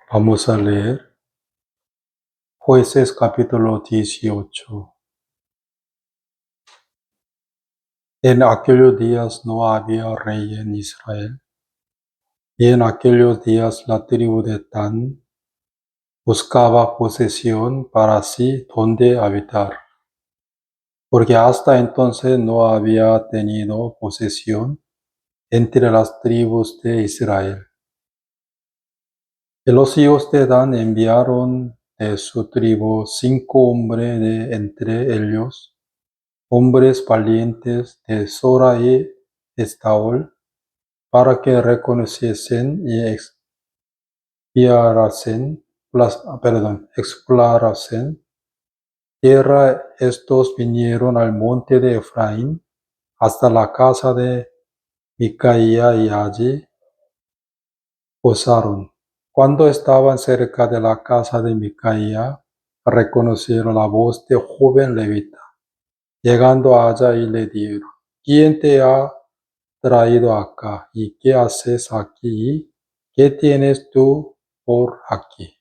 Vamos a leer Jueces capítulo 18. En aquellos días no había rey en Israel, y en aquellos días la tribu de Dan buscaba posesión para sí donde habitar, porque hasta entonces no había tenido posesión entre las tribus de Israel. Y los hijos de Dan enviaron de su tribu 5 hombres de entre ellos, hombres valientes de Sora y Estaol, para que reconociesen y explorasen tierra. Estos vinieron al monte de Efraín hasta la casa de Micaía y allí posaron. Cuando estaban cerca de la casa de Micaía, reconocieron la voz de joven levita. Llegando allá y le dijeron: ¿Quién te ha traído acá? ¿Y qué haces aquí? ¿Qué tienes tú por aquí?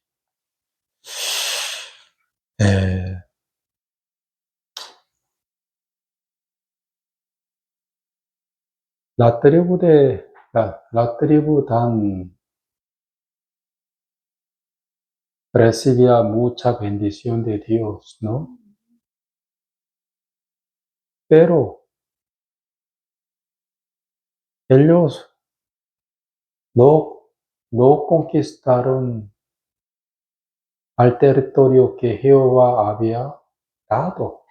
Eh, la tribu Dan recibía mucha bendición de Dios, ¿no? Pero ellos no, no conquistaron al territorio que Jehová había dado,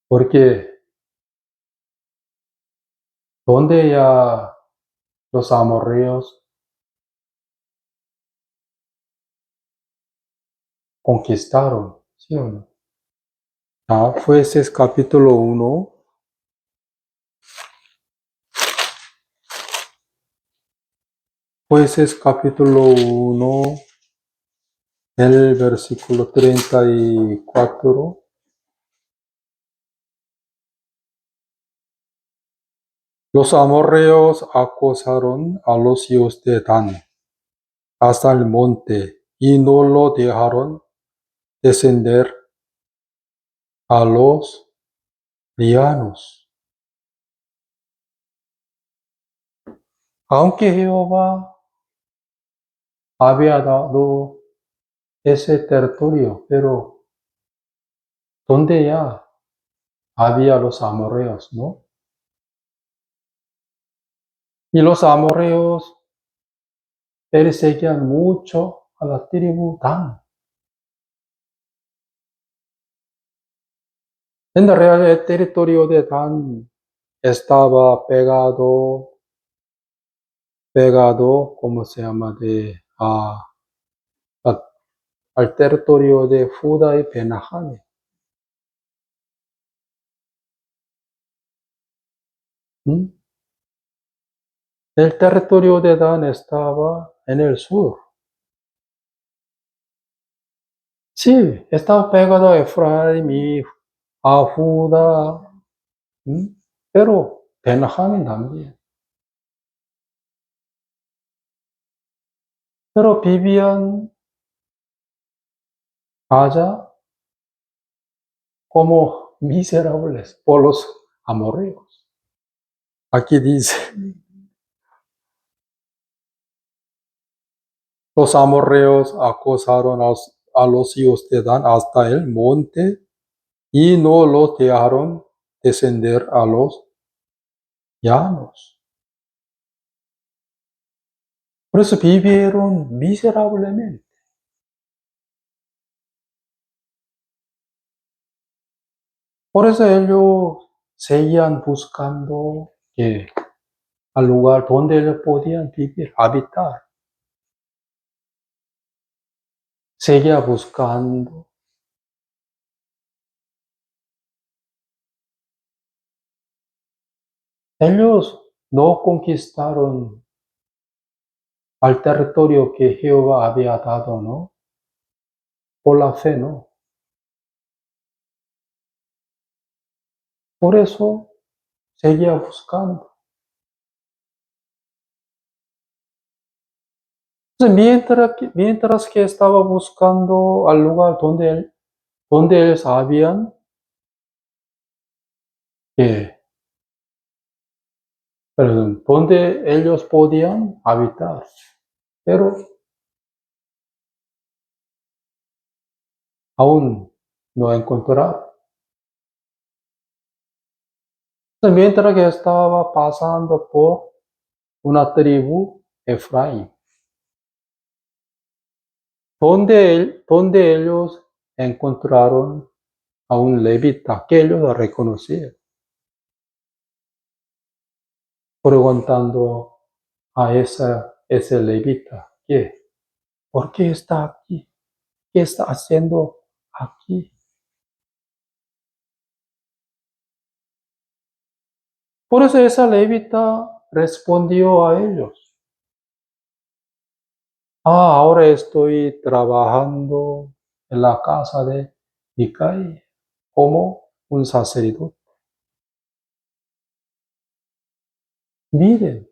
porque donde ya los amorreos conquistaron, ¿sí o no? Jueces capítulo 1, Jueces capítulo 1, el versículo 34. Los amorreos acosaron a los hijos de Dan hasta el monte y no lo dejaron descender a los llanos. Aunque Jehová había dado ese territorio, pero donde ya había los amorreos, ¿no? Y los amorreos perseguían mucho a la tribu Dan. En realidad el territorio de Dan estaba pegado, ¿cómo se llama? Al territorio de Judá y Benjamín. ¿Mm? El territorio de Dan estaba en el sur. Sí, estaba pegado a Efraín y a Judá, pero Benjamín también. Pero vivían allá como miserables por los amorreos. Aquí dice: los amorreos acosaron a los hijos de Dan hasta el monte y no los dejaron descender a los llanos. Por eso vivieron miserablemente. Por eso ellos seguían buscando al lugar donde ellos podían vivir, habitar. Seguía buscando. Ellos no conquistaron al territorio que Jehová había dado, ¿no? Por la fe, ¿no? Por eso seguía buscando. Entonces, mientras que estaba buscando al lugar donde ellos sabían que, perdón, donde ellos podían habitar, pero aún no encontraron. Entonces, mientras que estaba pasando por una tribu, Efraín, donde ellos encontraron a un levita que ellos reconocieron, preguntando a ese levita, ¿por qué está aquí? ¿Qué está haciendo aquí? Por eso esa levita respondió a ellos, ahora estoy trabajando en la casa de Micaía como un sacerdote. Miren,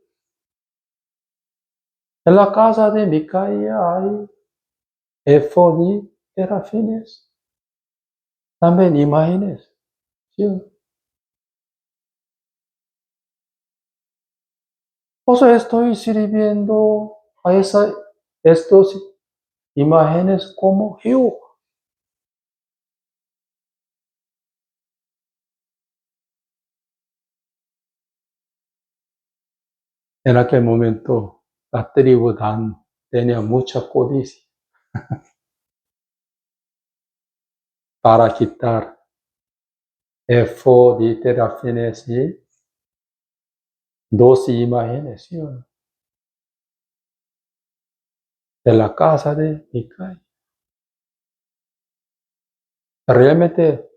en la casa de Micaía hay efod y terafines, también imágenes. ¿Sí? O sea, estoy sirviendo a estos imágenes como Jehová. En aquel momento, la tribu Dan tenía mucha codicia para quitar efod y terafines y dos imágenes, ¿sí? De la casa de Micaía. Realmente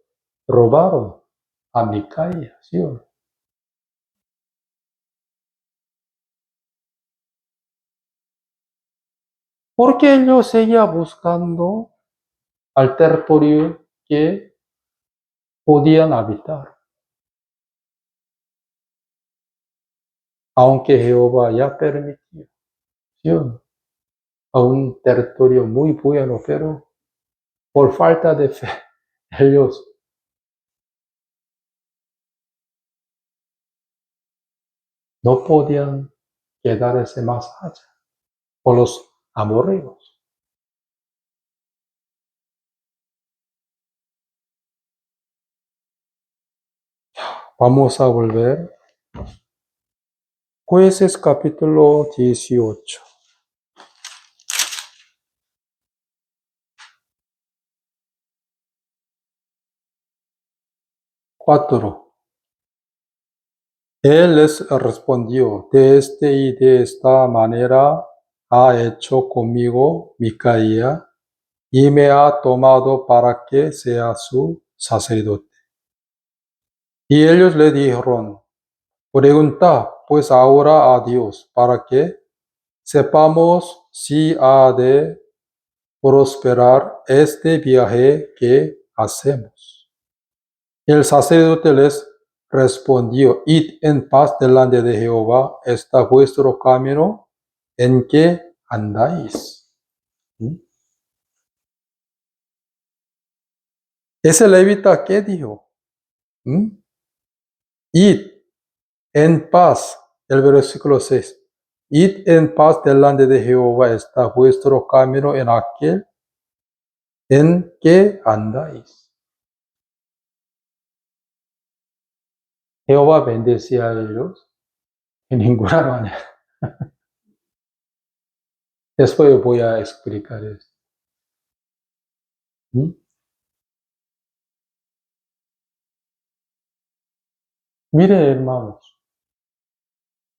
robaron a Micaía, ¿sí? Porque ellos seguían buscando al territorio que podían habitar, aunque Jehová ya permitió, ¿sí? A un territorio muy bueno, pero por falta de fe, ellos no podían quedarse más allá con los amorreos. Vamos a volver. Jueces capítulo 18. 4. Él les respondió, de y de esta manera ha hecho conmigo Micaía, y me ha tomado para que sea su sacerdote. Y ellos le dijeron, pregunta pues ahora a Dios, para que sepamos si ha de prosperar este viaje que hacemos. El sacerdote les respondió, id en paz delante de Jehová, está vuestro camino en que andáis. Ese levita, ¿qué dijo? Id en paz, el versículo 6. Id en paz delante de Jehová, está vuestro camino en aquel en que andáis. Jehová bendecía a ellos en ninguna manera. Después voy a explicar esto. Miren, hermanos,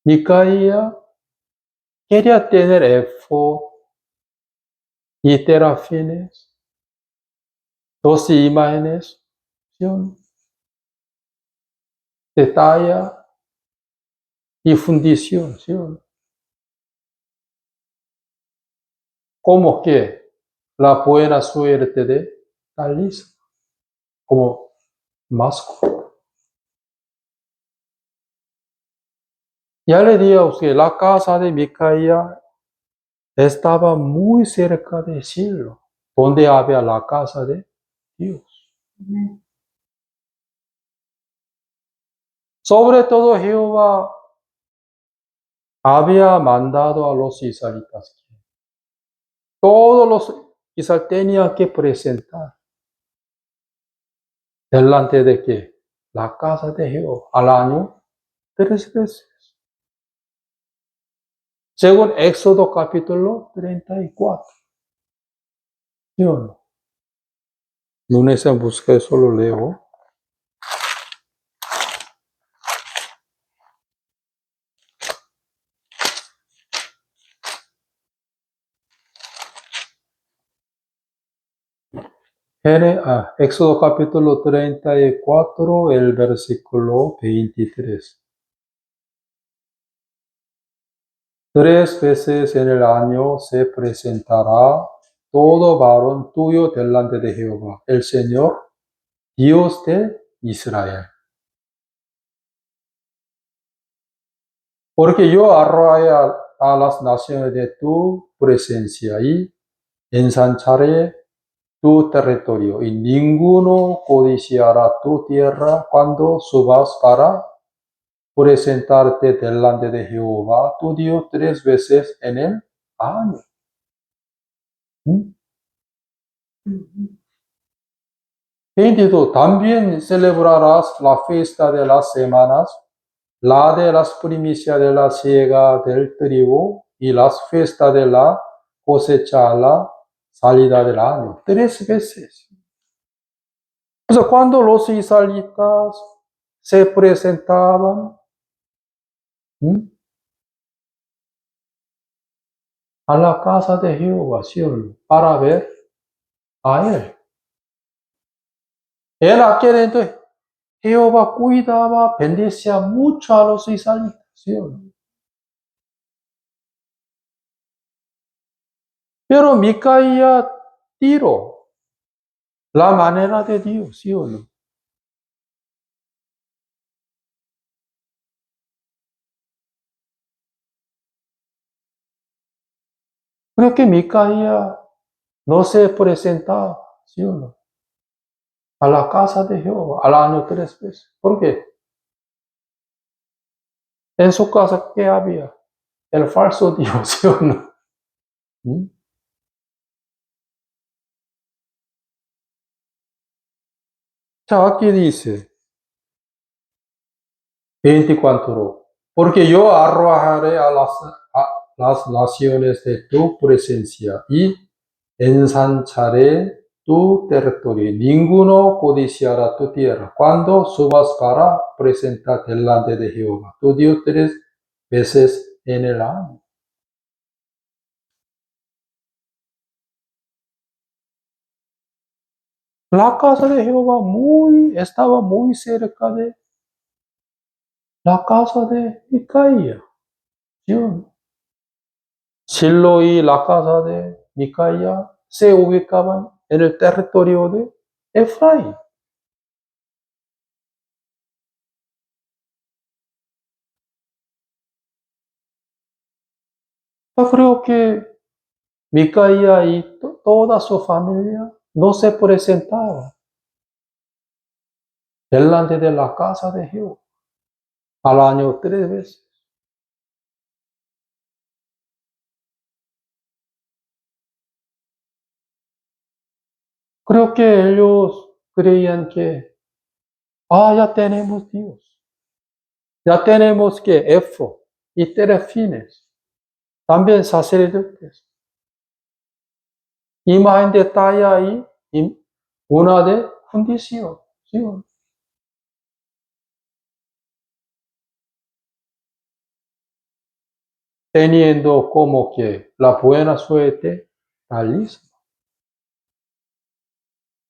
Micaía quería tener efod y terafines, dos imágenes, ¿sí? De talla y fundición, ¿sí? Como que la buena suerte de Talisa, como máscara. Ya le digo que la casa de Micaía estaba muy cerca de Silo, donde había la casa de Dios. Sobre todo Jehová había mandado a los israelitas que todos los israelitas tenían que presentar delante de que la casa de Jehová al año 3 veces. Según Éxodo capítulo 34. ¿Sí o no? Lunes en busca, solo leo. Éxodo capítulo 34, el versículo 23. 3 veces en el año se presentará todo varón tuyo delante de Jehová, el Señor, Dios de Israel. Porque yo arrojaré a las naciones de tu presencia y ensancharé tu territorio, y ninguno codiciará tu tierra cuando subas para presentarte delante de Jehová tu Dios 3 veces en el año. 22. También celebrarás la fiesta de las semanas, la de las primicias de la siega del trigo y las fiestas de la cosecha a la salida del año. 3 veces. Entonces, cuando los israelitas se presentaban a la casa de Jehová, ¿sí o no?, para ver a él. En aquel entonces, Jehová cuidaba, bendecía mucho a los israelitas, ¿sí o no? Pero Micaía tiró la manera de Dios, ¿sí o no? Creo que Micaía no se presentaba, ¿sí o no?, a la casa de Jehová al año 3 veces. ¿Por qué? En su casa, ¿qué había? El falso Dios, ¿sí o no? 자, aquí dice 24. Porque yo arrojaré a las naciones de tu presencia y ensancharé tu territorio. Ninguno codiciará tu tierra cuando subas para presentar delante de Jehová tu Dios 3 veces en el año. La casa de Jehová estaba muy cerca de la casa de Micaía. ¿Sí o no? Silo y la casa de Micaía se ubicaban en el territorio de Efraín. Yo creo que Micaía y toda su familia no se presentaban delante de la casa de Jehová al año 3 veces. Creo que ellos creían que, ya tenemos Dios, ya tenemos que Efo y Terefines, también sacerdotes, imagen de talla y una de fundición, ¿sí? Teniendo como que la buena suerte realiza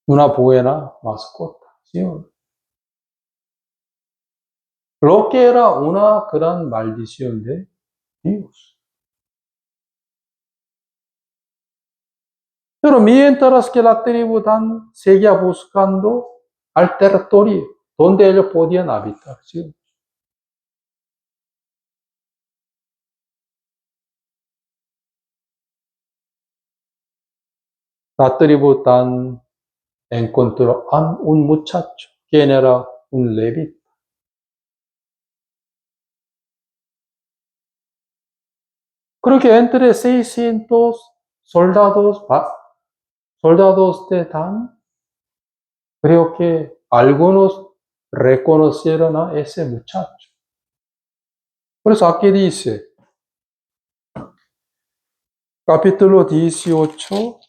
una buena mascota, ¿sí? Lo que era una gran maldición de Dios. Pero mientras que la tribu Dan seguía buscando al territorio donde ellos podían habitar, ¿sí? La tribu Dan encontró a un muchacho, quien era un levita. Creo que entre 600 soldados, soldados de Dan, creo que algunos reconocieron a ese muchacho. Por eso aquí dice, capítulo 18,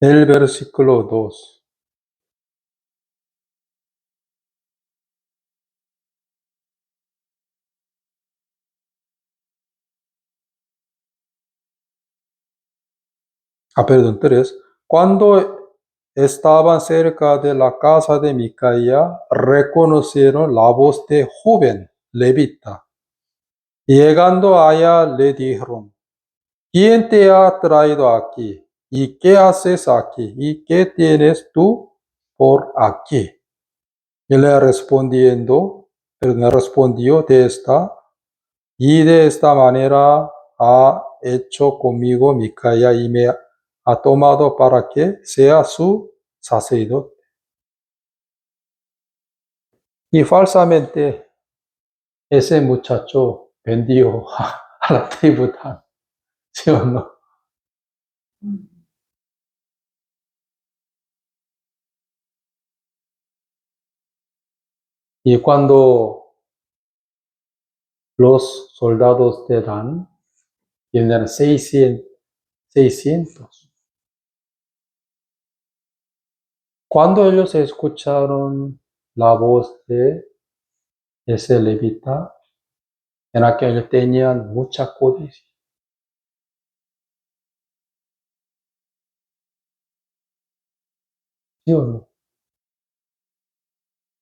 el versículo 2. Perdón, 3. Cuando estaban cerca de la casa de Micaía, reconocieron la voz de joven levita. Llegando allá le dijeron, ¿quién te ha traído aquí? ¿Y qué haces aquí? ¿Y qué tienes tú por aquí? Y le respondió y de esta manera ha hecho conmigo Micaía y me ha tomado para que sea su sacerdote. Y falsamente ese muchacho bendijo a la tribu Dan, ¿sí o no? Y cuando los soldados de Dan, eran 600, cuando ellos escucharon la voz de ese levita, en aquel tenían mucha codicia. ¿Sí o no?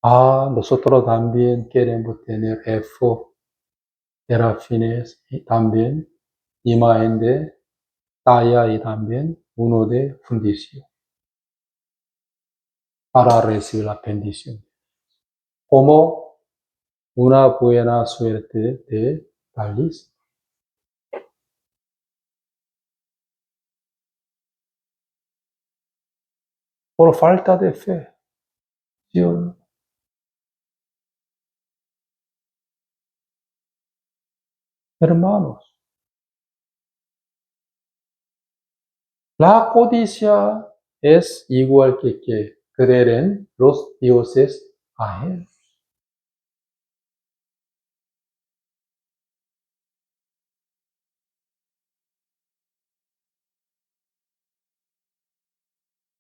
Nosotros también queremos tener efod, terafines y también imagen de talla y también uno de fundición para recibir la bendición. Como una buena suerte de Dalis. Por falta de fe, ¿sí o no? Hermanos, la codicia es igual que creer en los dioses ajenos.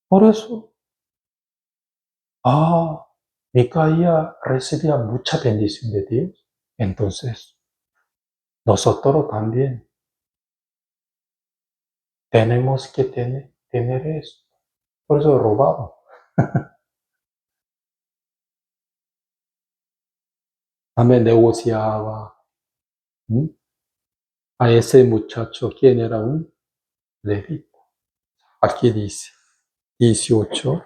Por eso, Micaía recibía mucha bendición de Dios. Entonces, nosotros también tenemos que tener eso. Por eso robamos. También negociaba. A ese muchacho, quien era un levita. Aquí dice, 18.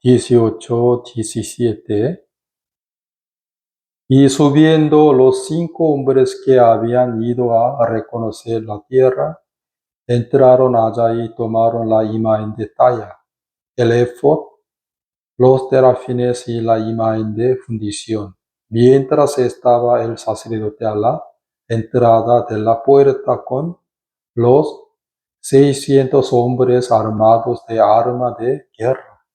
Dieciocho, 17. Y subiendo los 5 hombres que habían ido a reconocer la tierra, entraron allá y tomaron la imagen de talla, el efod, los terafines y la imagen de fundición, mientras estaba el sacerdote a la entrada de la puerta con los 600 hombres armados de arma de guerra.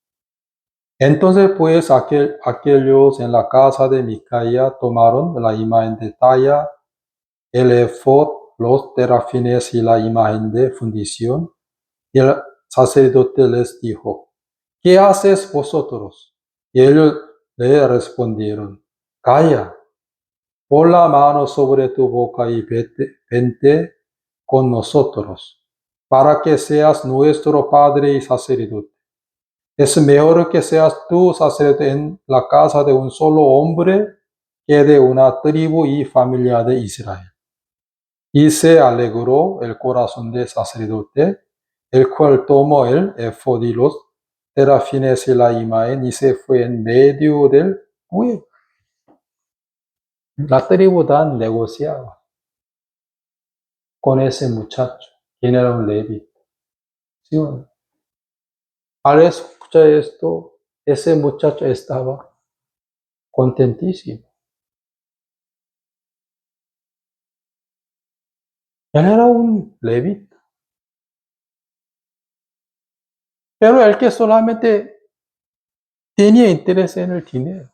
Entonces pues aquellos en la casa de Micaía tomaron la imagen de talla, el efod, los terafines y la imagen de fundición, y el sacerdote les dijo, ¿qué haces vosotros? Y ellos le respondieron, calla, pon la mano sobre tu boca y vente con nosotros, para que seas nuestro padre y sacerdote. Es mejor que seas tú sacerdote en la casa de un solo hombre que de una tribu y familia de Israel. Y se alegró el corazón del sacerdote, el cual tomó el efod y los terafines y la imagen y se fue en medio del pueblo. La tribu Dan negociaba con ese muchacho, quien era un levita. ¿Sí o no? Al escuchar esto, ese muchacho estaba contentísimo. Él era un levita, pero el que solamente tenía interés en el dinero.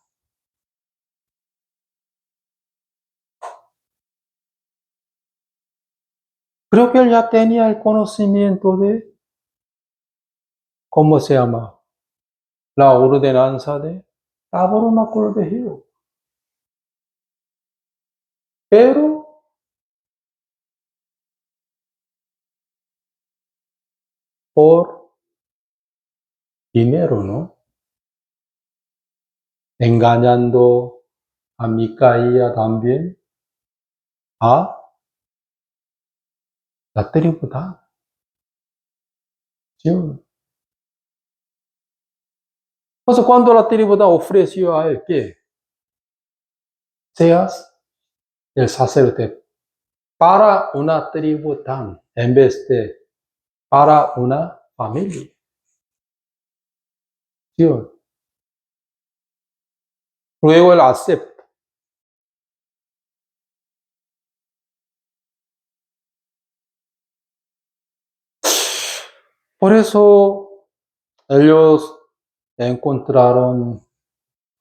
Creo que él ya tenía el conocimiento de, ¿cómo se llama? La ordenanza de tabernáculo de Jehová. Pero por dinero, ¿no? Engañando a Micaía también, a la tribu Dan. ¿Sí o no? Entonces, cuando la tribu Dan ofreció a él que seas el sacerdote para una tribu Dan en vez de para una familia. ¿Sí o no? Luego él acepta. Por eso ellos encontraron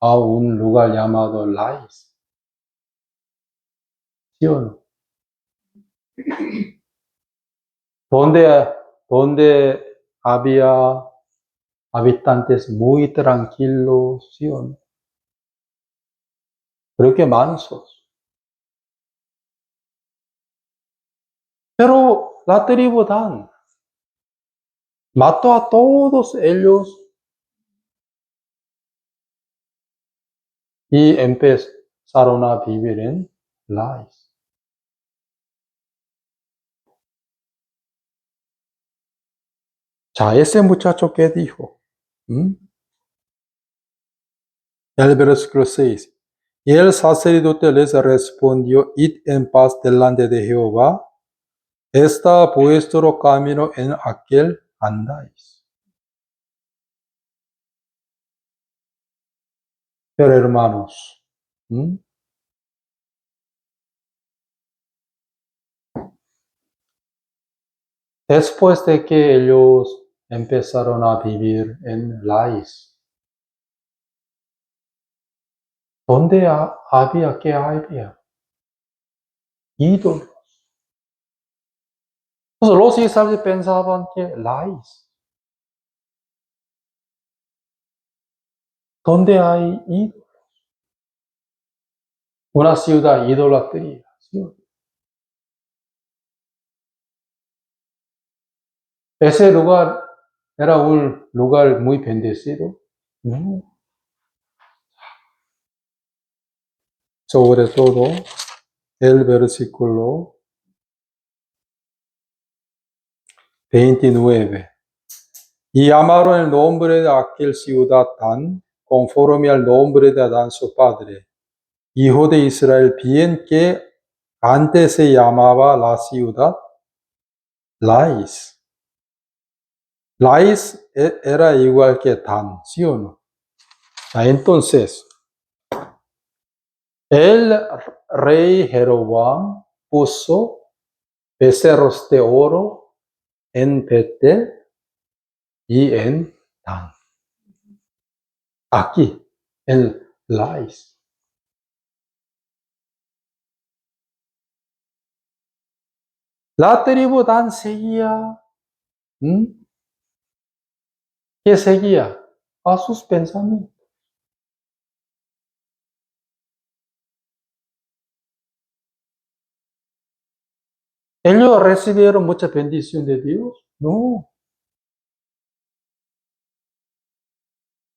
a un lugar llamado Lais. ¿Sí o no? Donde había habitantes muy tranquilos, ¿sí o no? Creo que mansos. Pero la tribu Dan mató a todos ellos y empezaron a vivir en Lais. Ya, ese muchacho que dijo, el versículo 6. Y el sacerdote les respondió, id en paz delante de Jehová, está vuestro camino en aquel andáis. Pero hermanos, después de que ellos empezaron a vivir en Lais, ¿dónde había ídolos? Entonces los israelíes pensaban que Lais, ¿dónde hay ídolos? Una ciudad idolatría, ¿sí? Ese lugar era un lugar muy bendecido. No. Sobre todo el versículo 29. Y llamaron el nombre de aquel ciudad Dan, conforme al nombre de Dan su padre, hijo de Israel, bien que antes se llamaba la ciudad Lais. Lais era igual que Dan, ¿sí o no? Entonces, el rey Jeroboam puso becerros de oro en Betel y en Dan. Aquí, en Lais. La tribu Dan seguía, ¿qué seguía? A sus pensamientos. ¿Ellos recibieron mucha bendición de Dios? No.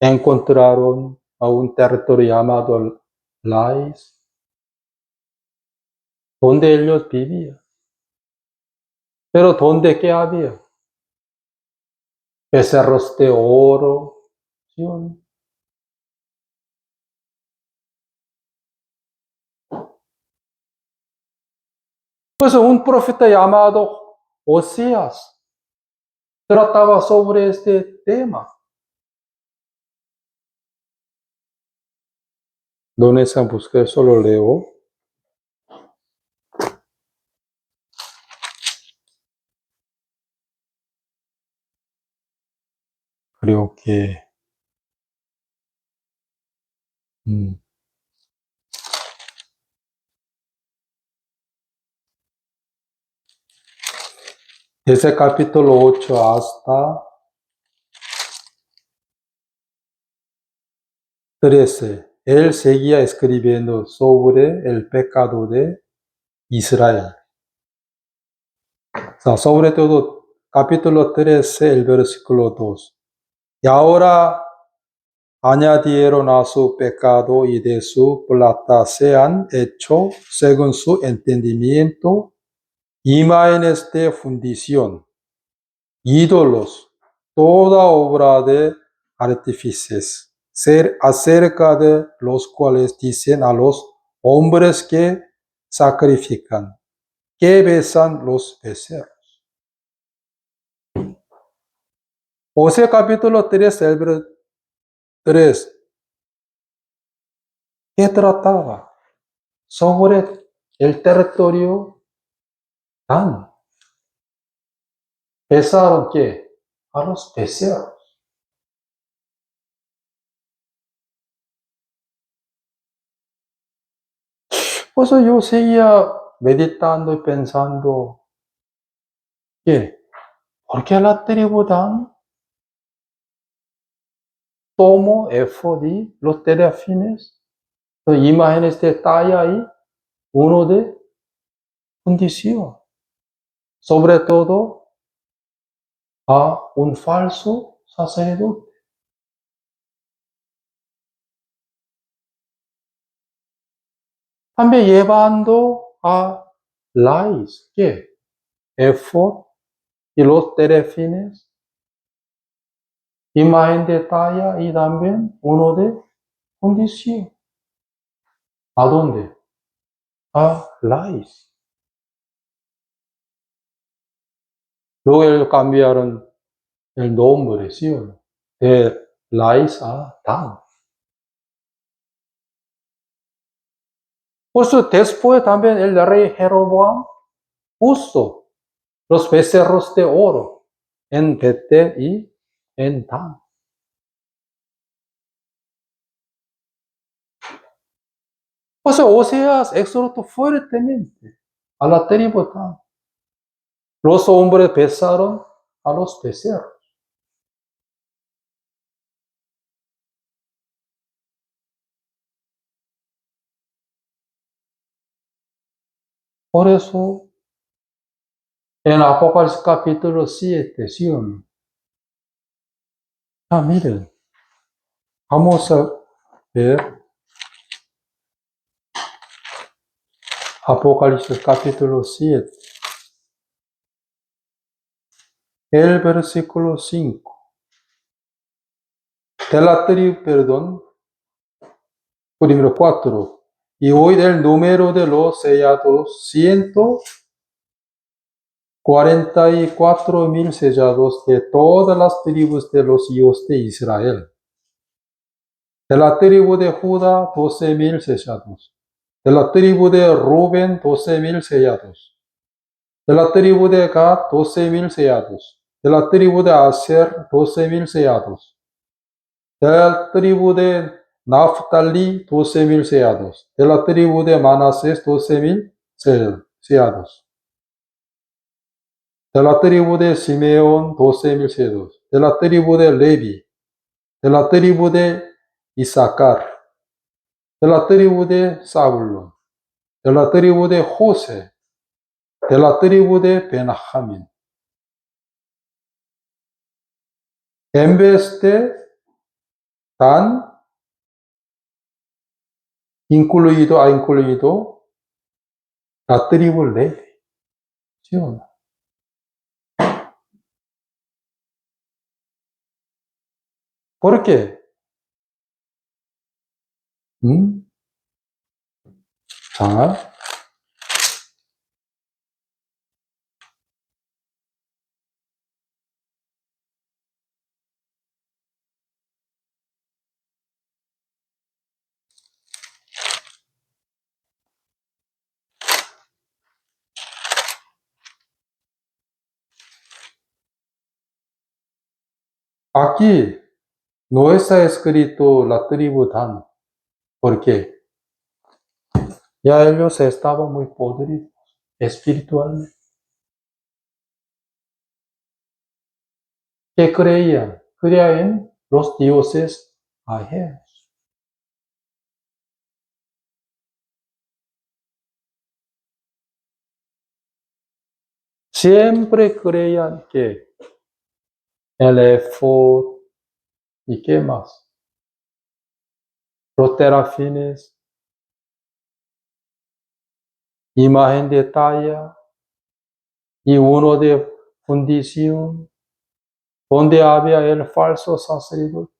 Encontraron a un territorio llamado Lais, donde ellos vivían. Pero ¿dónde qué había? Becerros de oro, ¿sí o no? Pues un profeta llamado Oseas trataba sobre este tema. ¿Dónde se busca? Solo leo. Creo que desde capítulo 8 hasta 13, él seguía escribiendo sobre el pecado de Israel. O sea, sobre todo, capítulo 13, el versículo 2. Y ahora añadieron a su pecado y de su plata se han hecho, según su entendimiento, imágenes de fundición, ídolos, toda obra de artífices, acerca de los cuales dicen a los hombres que sacrifican, que besan los becerros. Osea capítulo 3, el 3, que trataba sobre el territorio Dan. Besaron que a los becerros. Por eso yo seguía meditando y pensando que, ¿por qué la tribu Dan tomó efod los terafines, las imágenes de talla y uno de fundición? Sobre todo a un falso sacerdote. También llevando a Lais, que efod y los terafines, imagen de talla y también uno de fundición. ¿A dónde? A Lais. Luego ellos cambiaron el nombre, ¿sí o no? De Lais a Dan. Por eso después también el rey Jeroboam puso los becerros de oro en Betel y en Dan. Por eso Oseas exhortó fuertemente a la tribu Dan. Los hombres besaron a los becerros. Por eso en Apocalipsis capítulo 7, ¿sí o no? Miren, vamos a ver Apocalipsis capítulo 7, el versículo 5. De la tribu, perdón, primero 4. Y hoy del número de los sellados, 144,000 sellados de todas las tribus de los hijos de Israel. De la tribu de Judá, 12,000 sellados. De la tribu de Rubén, 12,000 sellados. De la tribu de Gad, 12,000 sellados. De la tribu de Aser, 12,000 sellados. De la tribu de Naftali, 12,000 sellados. De la tribu de Manasés, 12,000 sellados. De la tribu de Simeón, 12,000 sellados. De la tribu de Levi. De la tribu de Isaacar. De la tribu de Zabulón. De la tribu de José. De la tribu de Benjamín. En vez de Dan, ha incluido la tribu Levi. ¿Sí o no? ¿Por qué? 자, aquí no está escrito la tribu Dan, porque ya ellos estaban muy podridos espiritualmente. ¿Qué creían? Creían en los dioses ajenos. Siempre creían que el efod y qué más, los terafines, imagen de talla y uno de fundición, donde había el falso sacerdote,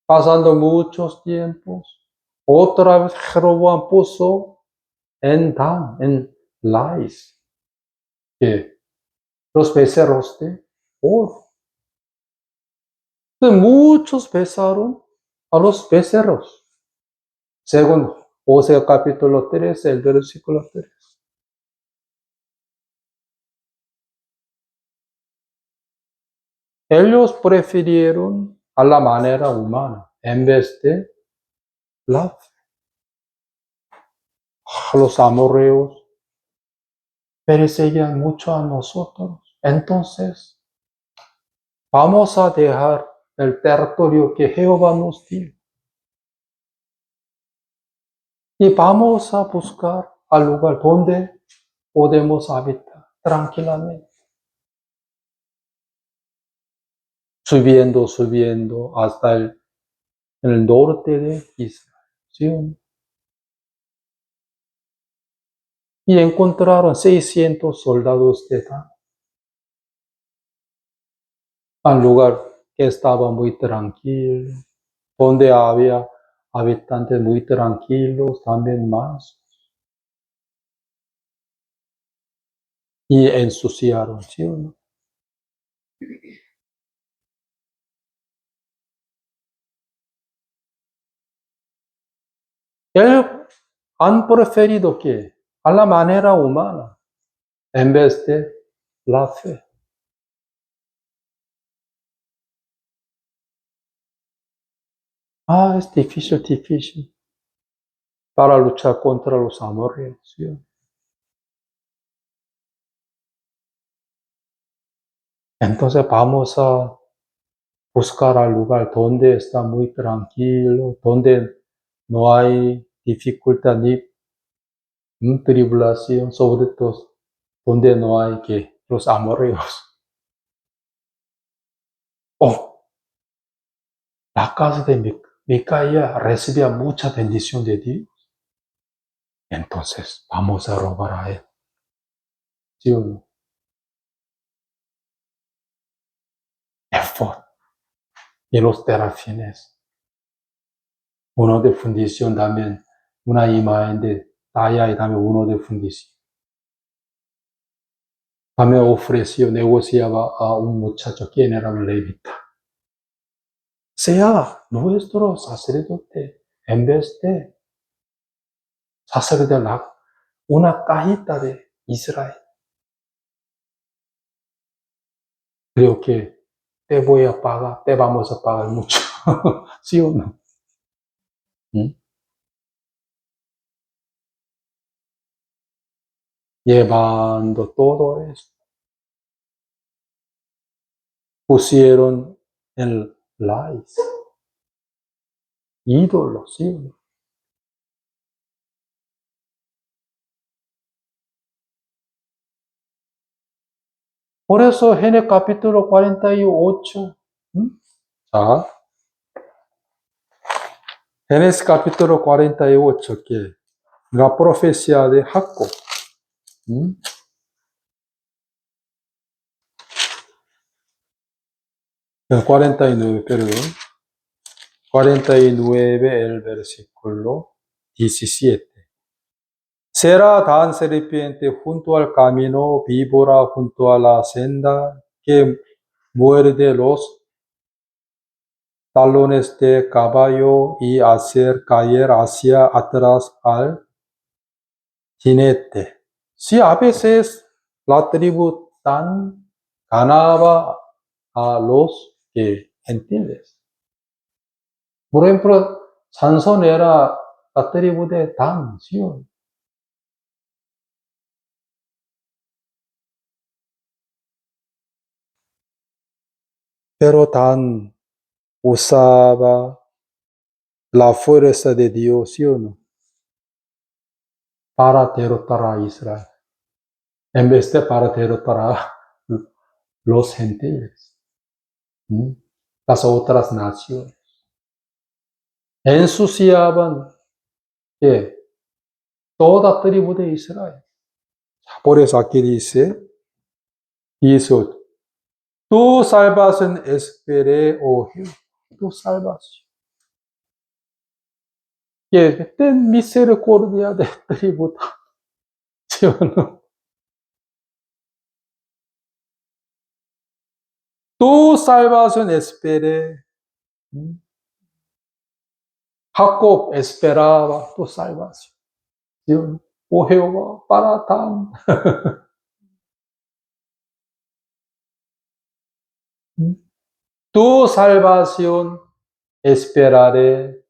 pasando muchos tiempos. Otra vez Jeroboam puso en Dan, en Lais, que los becerros de oro. Entonces, muchos besaron a los becerros, según Osea capítulo 3, el versículo 3. Ellos prefirieron a la manera humana en vez de la fe. Los amorreos perseguían mucho a nosotros. Entonces, vamos a dejar el territorio que Jehová nos dio y vamos a buscar al lugar donde podemos habitar tranquilamente. Subiendo hasta el norte de Israel. ¿Sí? Y encontraron 600 soldados de Dan, al lugar que estaba muy tranquilo, donde había habitantes muy tranquilos, también más. Y ensuciaron, ¿sí o no? Ellos han preferido que a la manera humana en vez de la fe. Es difícil para luchar contra los amorreos. ¿Sí? Entonces vamos a buscar al lugar donde está muy tranquilo, donde no hay dificultad ni tribulación, sobre todo donde no hay que los amorreos. La casa de Micaía recibía mucha bendición de Dios. Entonces vamos a robar a él. ¿Sí o no? Efod y los terafines. Uno de fundición también, una imagen de talla y también uno de fundición. También ofreció, negociaba a un muchacho, quien era un levita. Sea nuestro sacerdote, en vez de sacerdote, una cajita de Israel. Creo que te voy a pagar, te vamos a pagar mucho. ¿Sí o no? Llevando todo esto, pusieron el Lais, ídolos, ¿sí o no? Por eso Génesis capítulo 48, Génesis capítulo 48, que la profecía de Jacob. El 49, perdón. 49 el versículo 17. Será tan serpiente junto al camino, víbora junto a la senda, que muerde los talones de caballo y hacer caer hacia atrás al jinete. Si a veces la tribu Dan ganaba a los gentiles. Por ejemplo, Sansón era la tribu de Dan, ¿sí? Pero Dan usaba la fuerza de Dios, ¿sí o no? Para derrotar a Israel, en vez de para derrotar a los gentiles, las otras naciones. Ensuciaban ¿qué? Toda tribu de Israel. Por eso aquí dice, 18, tu salvación esperé, oh Jehová, tu salvación. Que ten misericordia de tribu, ¿sí o no? Tu salvación esperé. Jacob esperaba tu salvación. ¿Sí o no? Oh Jehová, para tan. Tu salvación esperaré,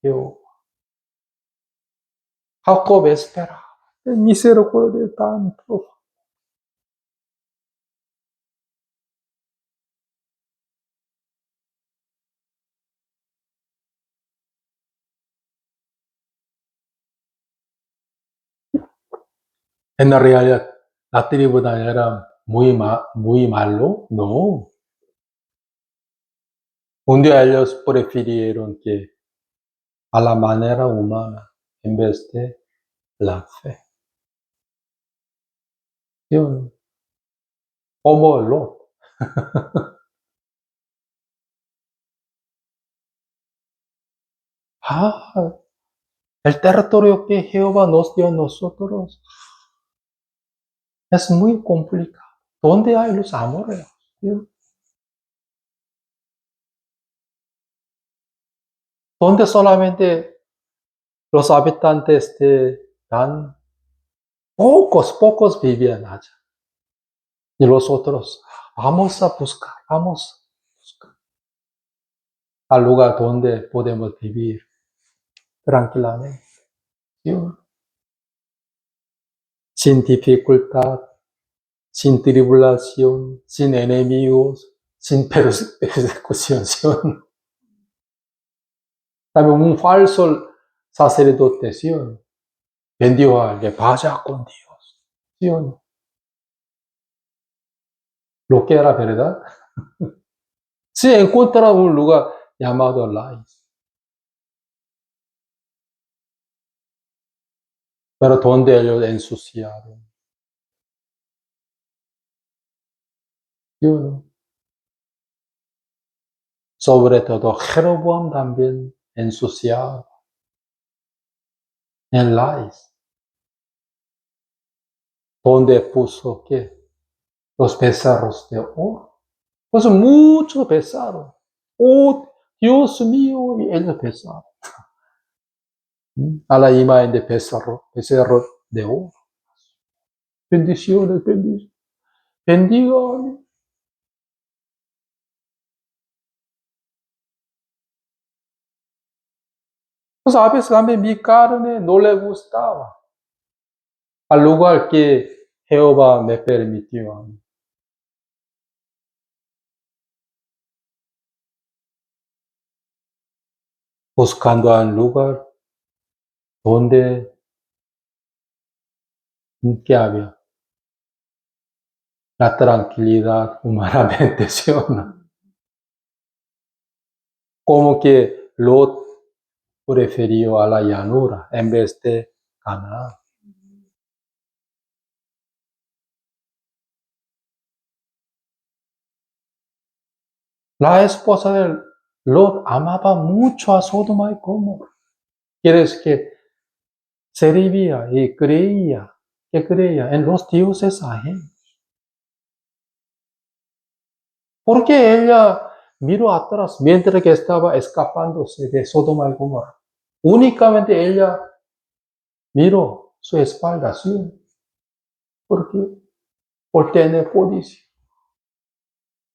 Jehová. Jacob esperaba. Ten misericordia tan profunda. En la realidad, la tribu Dan era muy malo, no. Un día ellos prefirieron que a la manera humana en vez de la fe. ¿Sí o no? Como Lot. El territorio que Jehová nos dio a nosotros es muy complicado. ¿Dónde hay los amores? ¿Sí? Donde solamente los habitantes de Dan, pocos vivían allá. Y los otros, vamos a buscar al lugar donde podemos vivir tranquilamente, ¿sí? Sin dificultad, sin tribulación, sin enemigos, sin persecución. También un falso sacerdote, ¿sí o no? Bendijo a alguien, vaya con Dios, ¿sí o no? Lo que era verdad. Sí, encuentra un lugar llamado Lais, pero donde ellos ensuciaron, ¿sí o no? Sobre todo Jeroboam también ensuciado en Lais, donde puso ¿qué? Los becerros de oro. Pues muchos becerros. Oh, Dios mío, y ellos becerros. A la imagen de becerro de oro. Bendiciones, bendiga. Pues a veces a mí mi carne no le gustaba, al lugar que Jehová me permitió a mí. Buscando un lugar donde, ¿qué había? La tranquilidad humanamente, ¿sí o no? Como que Lot prefirió a la llanura en vez de Canaán. La esposa de Lot amaba mucho a Sodoma y Gomorra. Quiere decir que servía y creía en los dioses ajenos. Porque ella miró atrás mientras que estaba escapándose de Sodoma y Gomorra. Únicamente ella miró su espalda, ¿sí? Porque por tener codicia,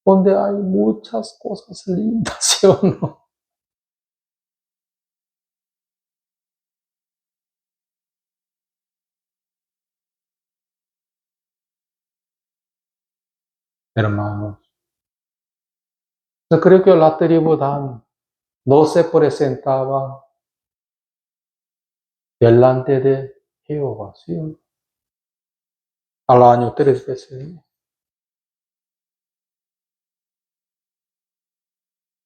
donde hay muchas cosas lindas, ¿sí o no? Hermanos, yo creo que la tribu Dan no se presentaba delante de Jehová, ¿sí o no? Al año 3 veces.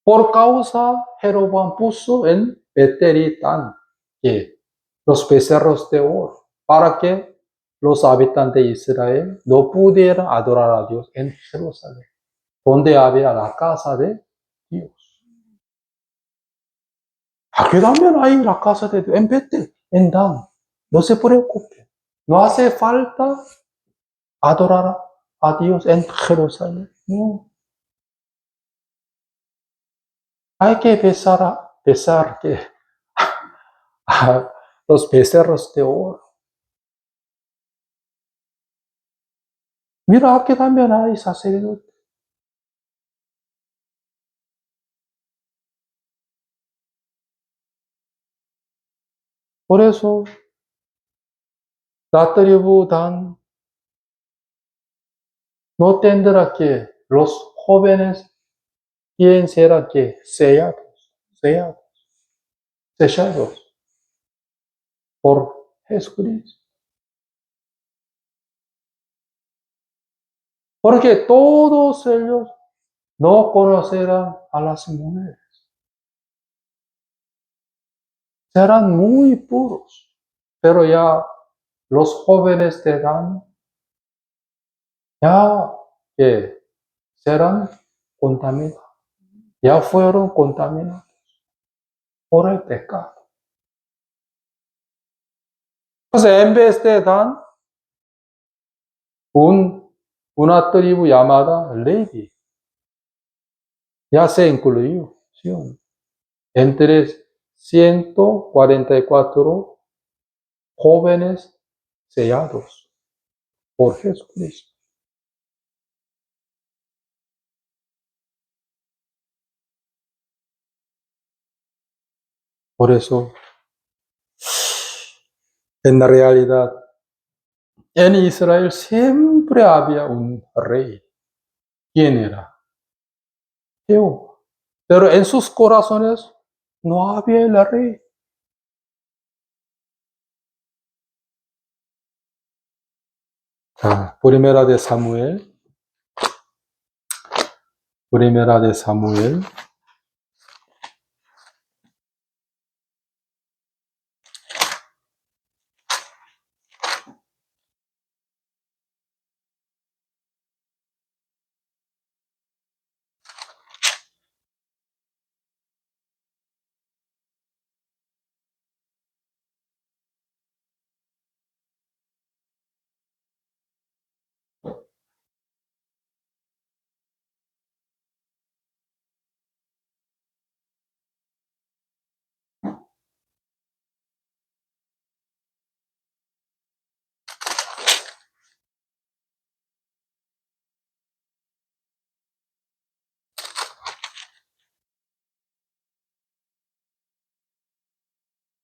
Por causa, Jeroboam puso en Betel y Dan, que los becerros de oro, para que los habitantes de Israel no pudieran adorar a Dios en Jerusalén, donde había la casa de Dios. Aquí también hay la casa de Dios, en Betel, en Dan. No se preocupe. No hace falta adorar a Dios en Jerusalén. No. Hay que besar que a los becerros de oro. Mira, aquí también hay sacerdotes. Por eso, la tribu Dan no tendrá que los jóvenes, ¿quién será que? Sellados por Jesucristo. Porque todos ellos no conocerán a las mujeres. Serán muy puros. Pero ya los jóvenes de Dan, ya que serán contaminados. Ya fueron contaminados por el pecado. Entonces, en vez de Dan, una tribu llamada Levi ya se incluyó, ¿sí? Entre 144 jóvenes sellados por Jesucristo. Por eso, en la realidad, en Israel siempre había un rey. ¿Quién era? Jehová. Pero en sus corazones no había el rey. Primera de Samuel. Primera de Samuel.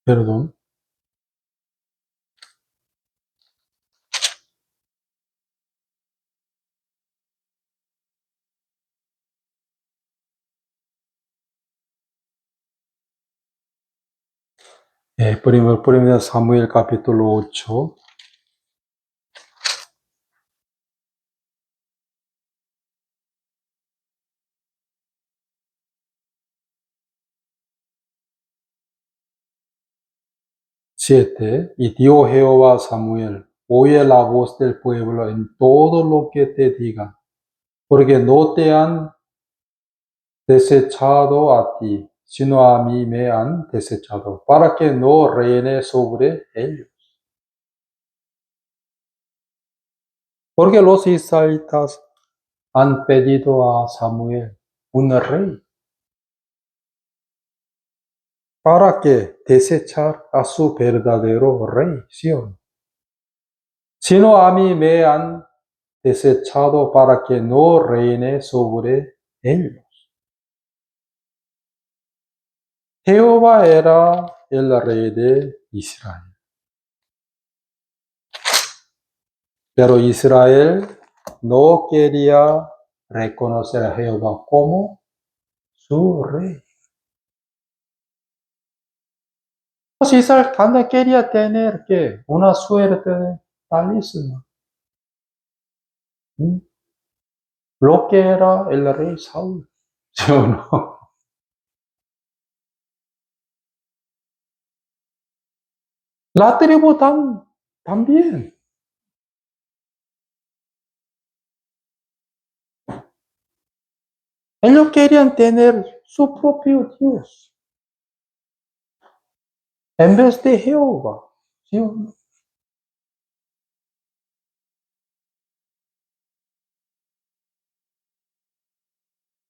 Perdón. Primero Samuel capítulo 8. Y dio Jehová a Samuel: oye la voz del pueblo en todo lo que te digan, porque no te han desechado a ti, sino a mí me han desechado, para que no reine sobre ellos. Porque los israelitas han pedido a Samuel un rey, para que desechar a su verdadero rey, Sión. Sino a mí me han desechado para que no reine sobre ellos. Jehová era el rey de Israel. Pero Israel no quería reconocer a Jehová como su rey. Pues Israel también quería tener que una suerte de talismán. Lo que era el rey Saúl, ¿sí o no? La tribu también. Ellos querían tener su propio Dios en vez de Jehová, ¿sí o no?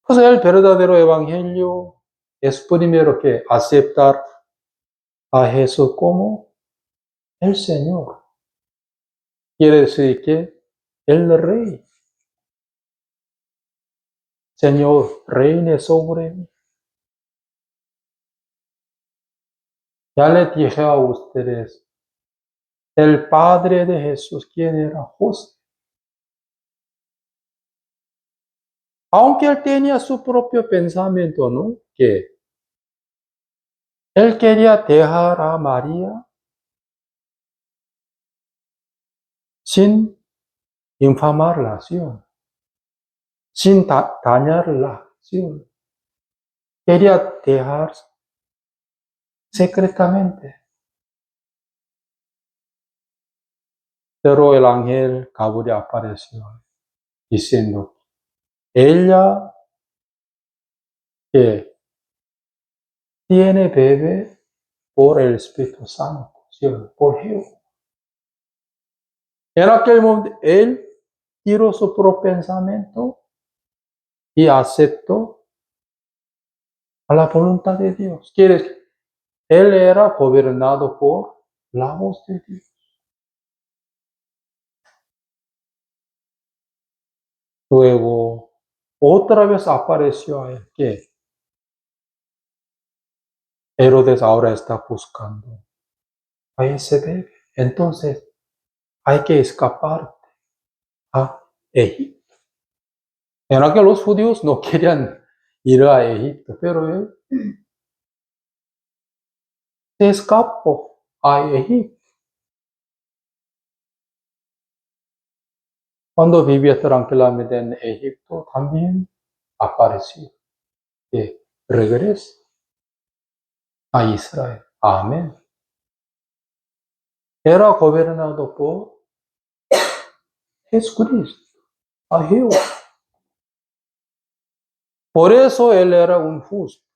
Pues el verdadero evangelio es primero que aceptar a Jesús como el Señor. Quiere decir que el Rey, Señor, reine sobre mí. Ya le dije a ustedes, el padre de Jesús, ¿quién era? José. Aunque él tenía su propio pensamiento, ¿no? Que él quería dejar a María sin infamarla, ¿sí? Sin dañarla, ¿sí? Quería dejar secretamente. Pero el ángel Gabriel apareció diciendo, ella que tiene bebé por el Espíritu Santo, ¿sí? Por Jehová. En aquel momento, él tiró su propio pensamiento y aceptó a la voluntad de Dios. Quiere decir, él era gobernado por la voz de Dios. Luego, otra vez apareció a él que Herodes ahora está buscando a ese bebé. Entonces, hay que escapar a Egipto. En aquel los judíos no querían ir a Egipto, pero él se escapó a Egipto. Cuando vivía tranquilamente en Egipto, también apareció que regrese a Israel. Amén. Era gobernado por Jesucristo, a Jehová. Por eso él era un justo.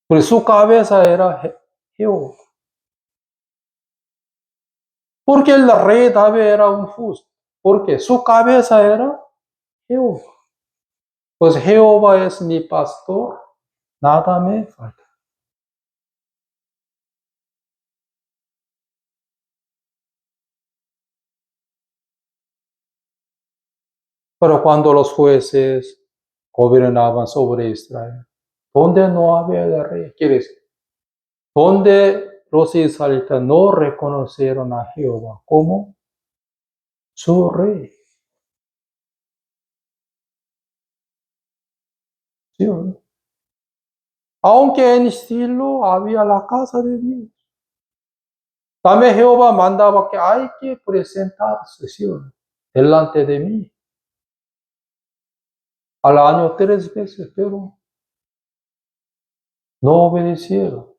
Porque su cabeza era Jehová. Porque el rey David era un justo. Porque su cabeza era Jehová. Pues Jehová es mi pastor, nada me falta. Pero cuando los jueces gobernaban sobre Israel, donde no había el rey, quiere decir, donde los israelitas no reconocieron a Jehová como su rey. ¿Sí o no? Aunque en Silo había la casa de Dios. También Jehová mandaba que hay que presentarse, ¿sí o no? Delante de mí. Al año 3 veces, pero no obedecieron.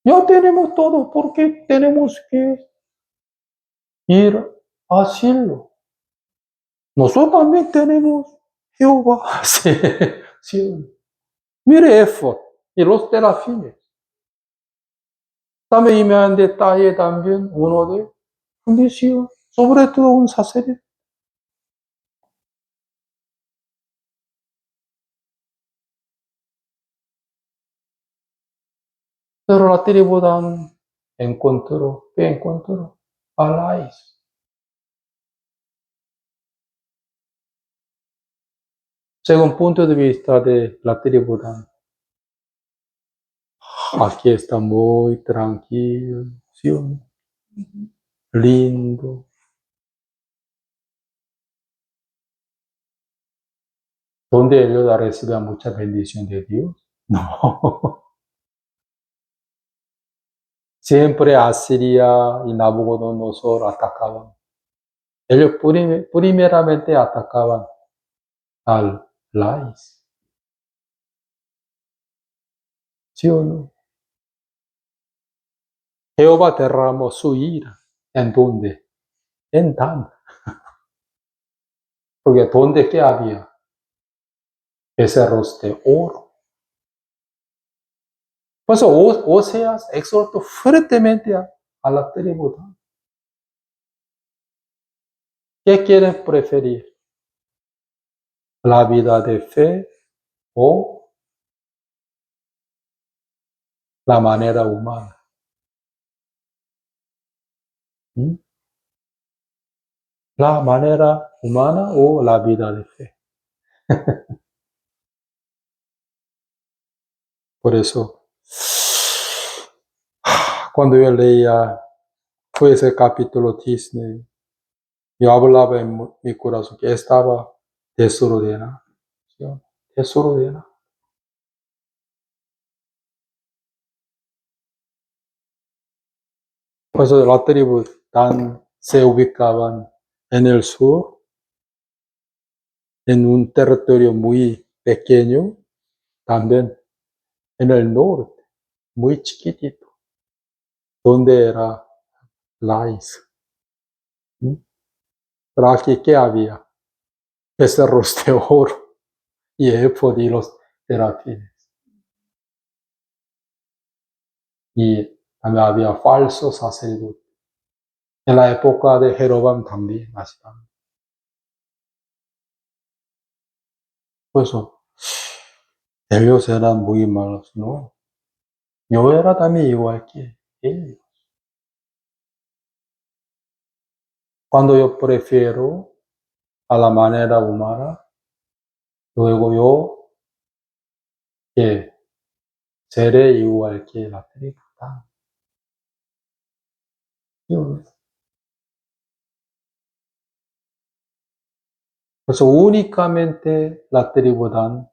Ya tenemos todo, ¿por qué tenemos que ir a Silo? Nosotros también tenemos Jehová. Sí, sí. Mire Éfod y los terafines. También me han detalle también uno de fundición, sobre todo un sacerdote. Pero la tribudan encontró, ¿qué encontró? Alais. Según punto de vista de la tribudan, aquí está muy tranquilo, ¿sí? Lindo. Donde ellos recibían mucha bendición de Dios. No. Siempre Asiria y Nabucodonosor atacaban. Ellos primeramente atacaban al Lais. ¿Sí o no? Jehová derramó su ira. ¿En dónde? En Dan. Porque ¿dónde qué había? Becerros de oro. Por eso Oseas exhortó fuertemente a la tribu. ¿Qué quieren preferir? ¿La vida de fe o la manera humana? ¿Mm? ¿La manera humana o la vida de fe? Por eso, cuando yo leía fue ese capítulo Disney, yo hablaba en mi corazón que estaba desordenado. ¿Sí? Desordenado. Por eso las tribus se ubicaban en el sur, en un territorio muy pequeño, también en el norte, muy chiquitito, donde era Lais. ¿Mm? Pero aquí, ¿qué había? Becerros de oro y éfod y los terafines. Y también había falsos sacerdotes. En la época de Jeroboam también hacían. Por eso, ellos eran muy malos, ¿no? Yo era también igual que ellos. Cuando yo prefiero a la manera humana, luego yo que seré igual que la tribu. Por eso únicamente la tribu Dan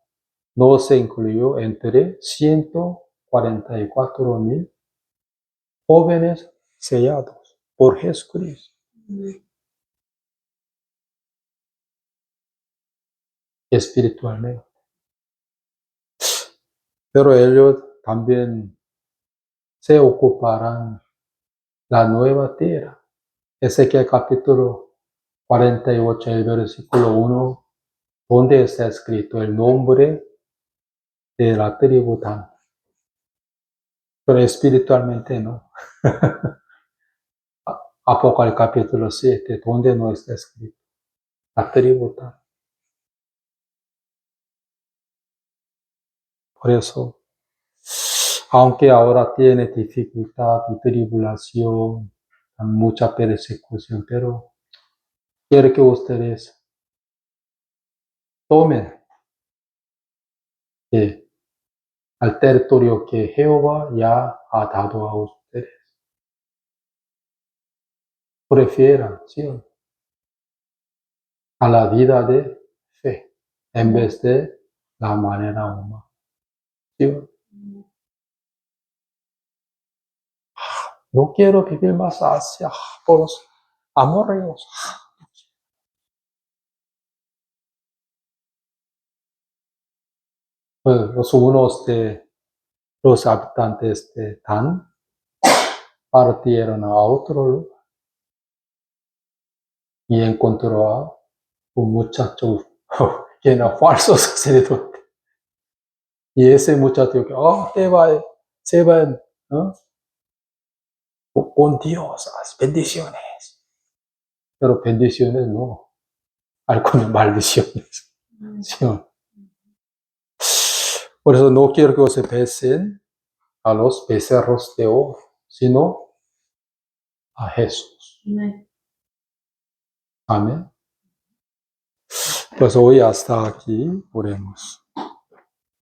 no se incluyó entre 144,000 jóvenes sellados por Jesucristo espiritualmente. Pero ellos también se ocuparán la nueva tierra. Ezequiel capítulo 48, el versículo 1, donde está escrito el nombre de la tribu Dan. Pero espiritualmente no. Apocalipsis capítulo 7, donde no está escrito la tribu Dan. Por eso, aunque ahora tiene dificultad y tribulación, mucha persecución, pero quiero que ustedes tomen al territorio que Jehová ya ha dado a ustedes. Prefieran, ¿sí? A la vida de fe en vez de la manera humana. ¿Sí? No quiero vivir más hacia por los amorreos. Pues los unos de los habitantes de Dan partieron a otro lugar y encontró a un muchacho que era falso sacerdote. Y ese muchacho que, se van, ¿no? Con Dios, haz bendiciones. Pero bendiciones no, algunas maldiciones. ¿Sí? Por eso no quiero que se besen a los becerros de oro, sino a Jesús. Amén. Pues hoy hasta aquí oremos.